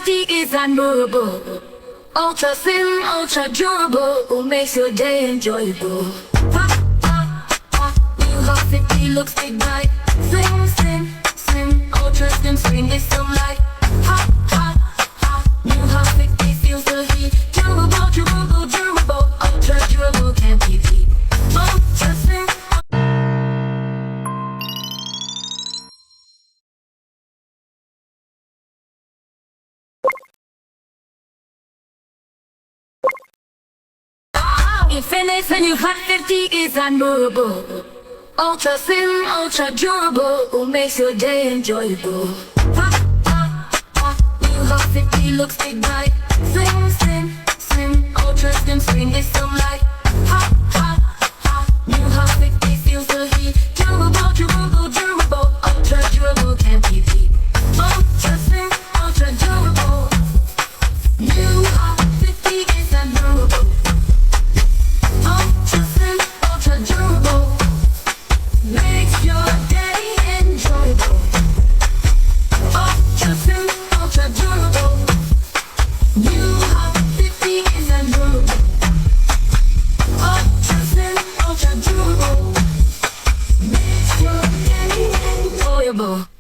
50 is unmovable. Ultra slim, ultra durable, makes your day enjoyable. Pop, pop, pop. New Hot 50 looks big, bright. Slim, slim, slim, ultra slim, swing is so light. Hot, hot, hot. New Hot 50 feels the heat. Durable, durable, durable, ultra durable, can't be beat. Ultra slim. Infinite and New Hot 50 is unmovable. Ultra slim, ultra durable, makes your day enjoyable. Pop, pop, pop. New Hot 50 looks big, bright. Slim, slim, slim, ultra slim, swing is so light. Hot, hot, hot. New Hot 50 feels the heat. Durable, durable, durable, ultra durable, can't be beat. Ultra slim, ultra durable. New Hot 50 is unmovable. Ultra slim, ultra durable, makes your day enjoyable. Ultra slim, ultra durable. New Hot 50 is unmovable. Ultra slim, ultra durable, makes your day enjoyable.